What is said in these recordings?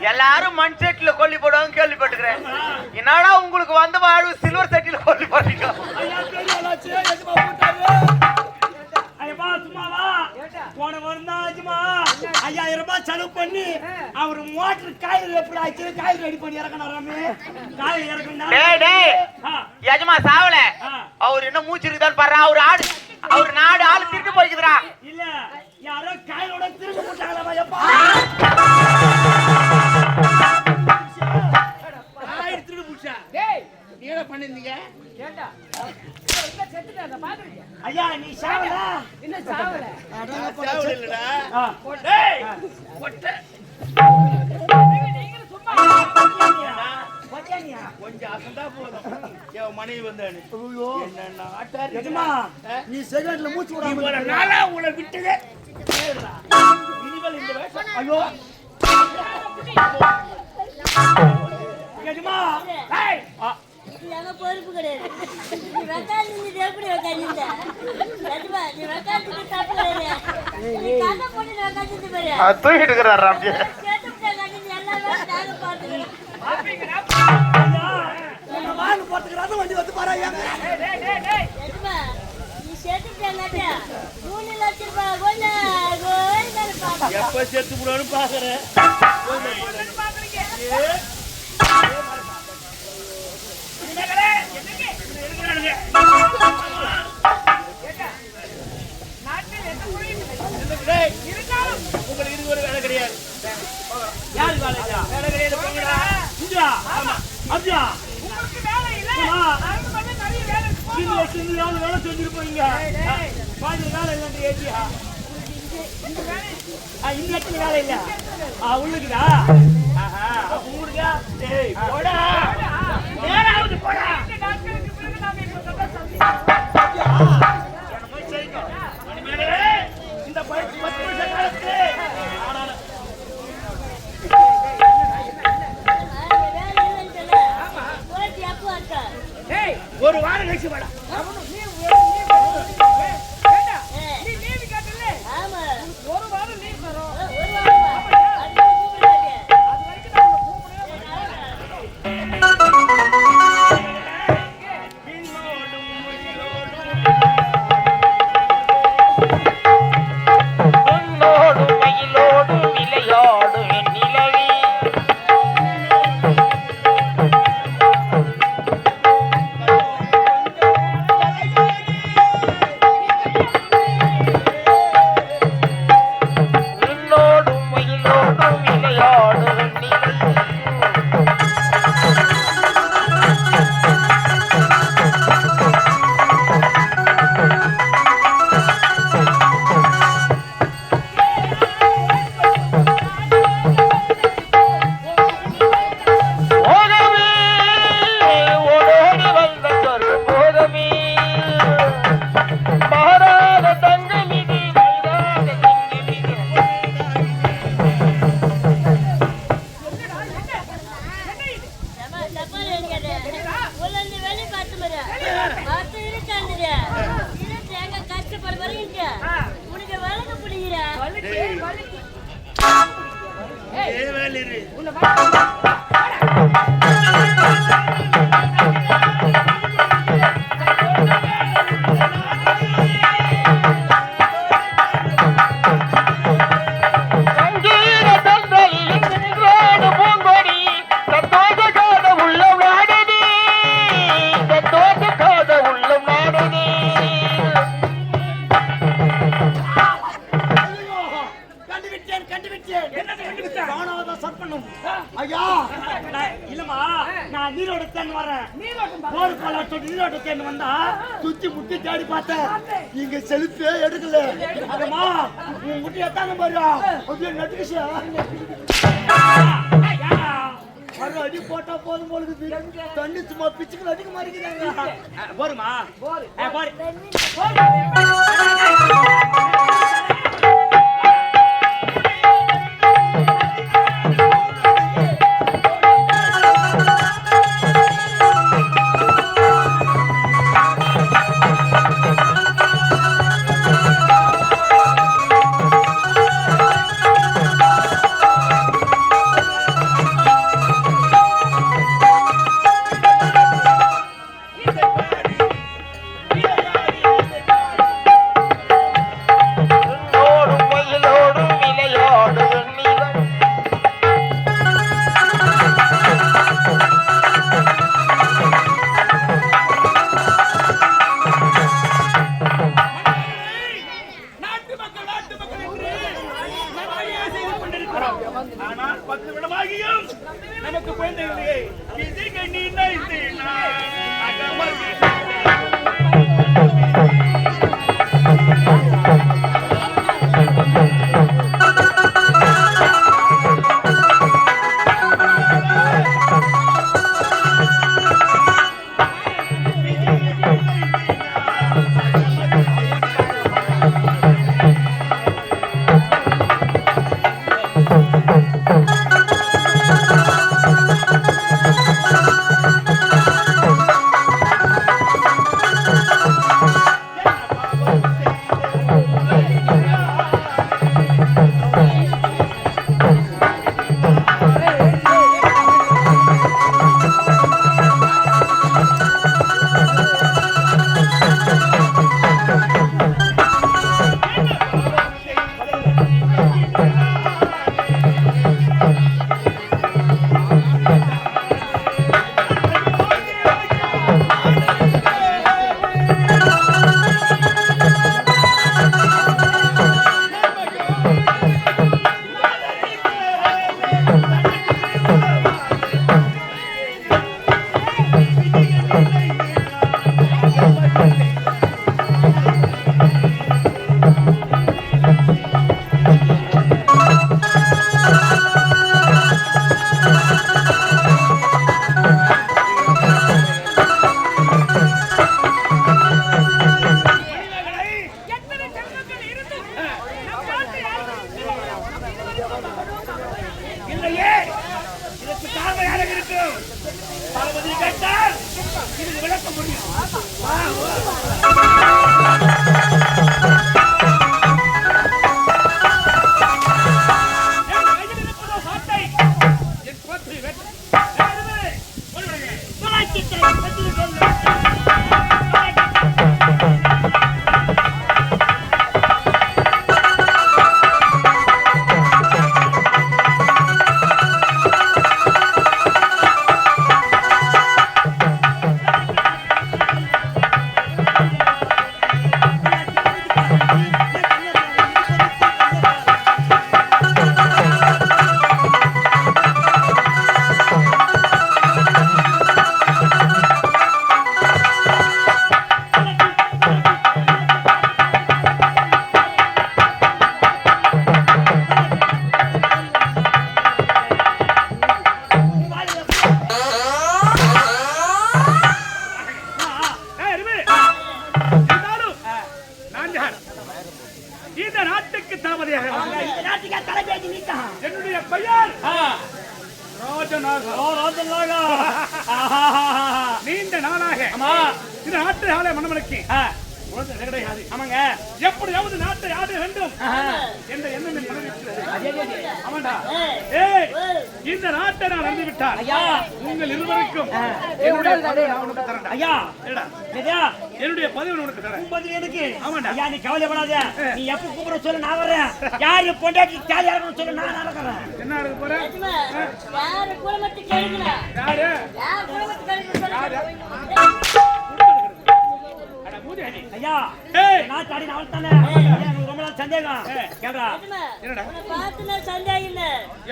எல்லாரும் மண் செட்டில கொல்லி போடுவாங்க கேள்விப்பட்டுக்கிறேன். என்னடா உங்களுக்கு வந்த வாழ்வு சில்வர் செட்டில கொல்லி போடுறீங்க? போன வருந்தா 5000 ரூபாய் செலவு பண்ணி அவரு மோட்டர் காயில் எப்படி ஆச்சு காயில் ரெடி பண்ணி இறக்கணும். காயில் இறக்கணும் எஜமா சாவல அவர் என்ன மூச்சு இருக்குதான்னு பாரு. அவர் நாடு ஆளு திருட்டு போய்க்குதுரா. இல்ல யாரோ காயிலோட திருட்டு போட்டாங்களா எப்பா திருட்டு புடிச்சா. டேய் நீ என்ன பண்ணிருந்தீங்க கேட்டா ஐயா நீ சாவல என்ன சாவல சாவல இல்லடா. டேய் ஒட்ட நீங்க சும்மா வச்சனியா கொஞ்சம் அசந்தா போதும். ஏ மனைவி வந்தானே ஐயோ என்ன ஆட்டாரி எஜமா நீ செகண்ட்ல மூச்சு விடாம இவள நாளா உன்னை விட்டதே கேளுடா. இனிமேல் இந்த வேஷம் ஐயோ எஜமா ஏய் எங்க பொறுப்பு கிடையாது. நீ வக்காந்து நீ எப்படி வக்காந்து சஜ்மா நீ வக்காந்து தப்பு கிடையாது. நீ காக்க போட்டு வக்காந்து பாரு. தூக்கிட்டு இருக்கறாரு ராம்ஜி. கேட்டுட்டா கண்ணி எல்லாமே நாங்க பாத்துறோம். பாப்பீங்கடா. நம்ம வாங்க போட்டுக்கறாத வண்டி வந்து பாறாயா. டேய் சஜ்மா நீ கேட்டுட்டாங்கடா 3 லட்சம் ரூபாய் கோல கோல பாக்க. எப்ப செத்து புறன்னு பாக்குறேன். பாக்குறீங்க. உங்களுக்கு இது ஒரு வேலை கிடையாது. யாரு வேலை கிடையாது போங்கடா. இந்தா ஆமா அப்டியா உங்களுக்கு வேலை இல்ல. நாங்க பண்ண நிறைய வேலை இருக்கு. சின்ன வேலை செஞ்சிருப்பீங்க. பாதி வேலை இல்லன்னு ஏத்தியா இந்த வேலை இந்த இடத்துல வேலை இல்ல. உள்ளுக்குதா ஆஹா ஊடுடா. டேய் போடா நேராவது போடா. இந்த டாக்டருக்கு பிறகு நாம இப்ப சந்தோஷம் என்னமோ செய்யுங்க. மணிமேலே இந்த 10 வருஷ காலத்துல ஆனால ஆமா போய் அப்பா அக்கா டேய் ஒரு வாரம் கழிச்சு வாடா. நீ ஏண்டா நீ லீவ் கேட்டல. ஆமா ஒரு வாரம் லீவ் தரோம். ஒரு வாரம் அது கூப்பிடுறாங்க. அது வரைக்கும் நான் கூப்பிடுறேன். சுத்தி முட்டி தேடி பார்த்தேன் இங்க செலுத்தே எடுக்கல. அதமா உன் முட்டி எத்தாங்க பாரு அப்படியே நட்டுக்குச்சு. அடி போட்டா போதும் போலுக்கு தண்ணி சும்மா பிச்சுக்கு அடிக்க மாட்டேங்கிறாங்க. போருமா நமக்கு குழந்தைகளே நீ இல்லையே இதற்கு காரணம் யாராக இருக்கும்? தளபதி கேட்டால் இது விளக்க முடியும். இந்த நாட்டுக்கு தளபதியாக என்னுடைய பெயர் நீண்ட நாளாக இந்த நாட்டு மணமலுக்கு உலகத்துல கிடையாது. ஆமாங்க. எப்படியாவது நாட்டை ஆட வேண்டும் என்ற எண்ணம் என் மனதில் இருக்கிறது. ஆமாண்டா. ஏய், இந்த நாட்டை நான் வந்து விட்டால் உங்கள் இருவருக்கும் என்னுடைய பதவி நான் உனக்கு தரேன். ஐயா, என்னுடைய பதவி உனக்கு தரேன். பதவி எனக்கு. ஆமாண்டா. ஐயா, நீ கவலைப்படாத. நீ எப்ப கூப்பிட சொல்லு நான் வரேன். யாரு பொண்டாட்டி தாலி அறக்கணும் சொல்லு நான் நடக்கிறேன். என்ன அறக்க போறேன்? யாரு குலமத்து கேளுங்களா? யாரு? யார் குலமத்து கேளுங்க? ஐயா, ஏய் நான் தாடி நான் தானே. எனக்கு ரொம்ப நாள் சந்தேகம். கேக்குறா? என்னடா? உன்னை பார்த்து நான் சந்தேகம் இல்ல.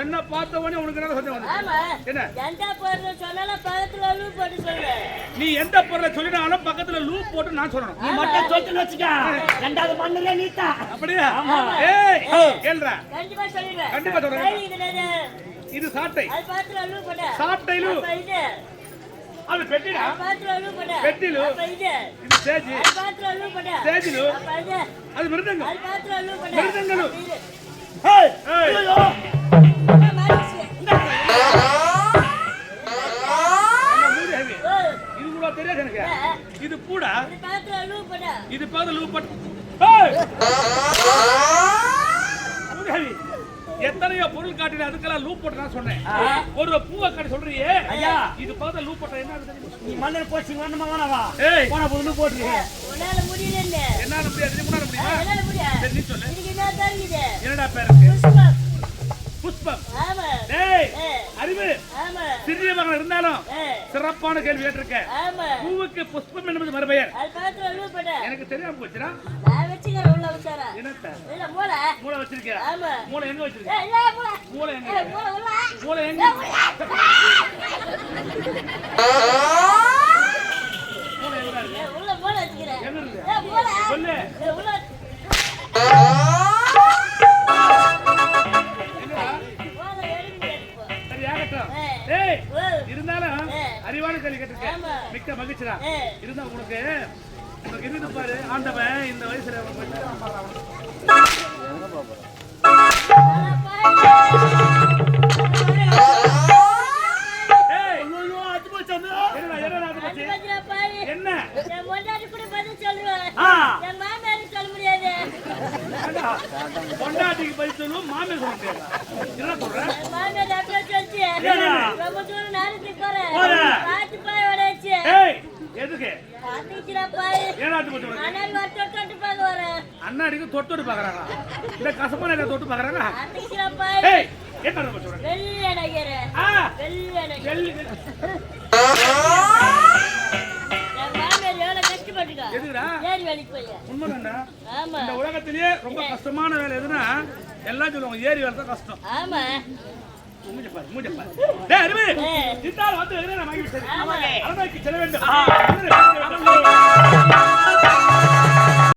என்ன பார்த்தவனே உனக்கு என்ன சந்தேகம் வந்து? ஆமா. என்ன? எந்த பொருளை சொன்னாலும் பக்கத்துல லூப் போட்டு சொல்லு. நீ எந்த பொருளை சொல்லினாலும் பக்கத்துல லூப் போட்டு நான் சொல்லணும். நீ மட்டும் சொல்லிட்டு வச்சுக்க. ரெண்டாவது மண்ணுல நீட்டா. அப்படியே? ஆமா. ஏய், கேளுடா. கண்டிப்பா சொல்லிடுவேன். கண்டிப்பா சொல்றேன். இது சாட்டை. அது பக்கத்துல லூப் போடு. சாட்டையிலு. இது. அது பெட்டிடா. பக்கத்துல லூப் போடு. பெட்டிலு. இது. இது சேஜி. பக்கத்துல லூப் போடு. சேஜிலு. இது. அது மிருதங்கம். அது பக்கத்துல லூப் போடு. மிருதங்கலு. இது. ஏய், ஐயோ. மாரிச்சு. இது கூட தெரியாது எனக்கு. இது பூடா. இது பக்கத்துல லூப் போடு. இது பக்கத்துல லூப் போட்டு. ஏய்! முருகவி, எத்தனையோ பொருள் காட்டின அதுக்கெல்லாம் லூப் போட்டு நான் சொன்னேன். ஒரு பூவை காட்டி சொல்றியே ஐயா, இது பக்கத்துல லூப் போட்டா என்ன ஆகுது? நீ மண்ணல போச்சு வேணுமா வேணாவா? ஏய், போனா புது போட்டு. உன்னால முடியல இல்ல. என்னால முடியாது. நீ முன்னால முடியுமா? என்னால முடியாது. சரி, நீ சொல்லு. இதுக்கு என்ன தெரியுது? என்னடா பேர் இருக்கு? புஷ்பம். புஷ்பம். ஆமா. டேய், அறிவு. ஆமா. சிறிய மகன் இருந்தாலும் சிறப்பான கேள்வி கேட்டிருக்க. ஆமா. பூவுக்கு புஷ்பம் என்பது மறுபெயர். அது பக்கத்துல லூப் போடு. எனக்கு தெரியாம போச்சுடா. நான் வச்சுக்கிறேன் உள்ள வச்சாரா. என்னத்த? இல்ல மூளை. மூளை வச்சிருக்கியா? ஆமா. மூளை எங்க வச்சிருக்க? இல்ல மூளை. மூளை எங்க? மூளை உள்ள. மூளை எங்க? மூளை எங்க இருக்கு? உள்ள மூளை வச்சுக்கிறேன். எங்க இருக்கு? மூளை. சொல்லு. உள்ள. என்னடா? மூளை எடுப்போ. சரி ஆகட்டும். ஏய், இருந்தாலும் அறிவான கேள்வி கேட்டிருக்க. ஆமா. மிக்க மகிழ்ச்சிடா. இருந்தா உனக்கு இருக்குது பாரு ஆண்டவன் இந்த வயசுல என்ன பொண்டாட்டிக்கு பதில் சொல்லுவோம் மாமியார் சொல்ல முடியாது. என்ன சொல்றேன்? எதுக்கு அண்ணாடிக்கு தொட்டு பாக்குறாங்க. இந்த கசப்பான தொட்டு பாக்குறாங்க. என்ன சொல்றேன்? இந்த உலகத்திலேயே ரொம்ப கஷ்டமான வேலை எதுனா எல்லாம் சொல்லுவாங்க ஏரி வேலை தான் கஷ்டம். செல்ல வேண்டும்.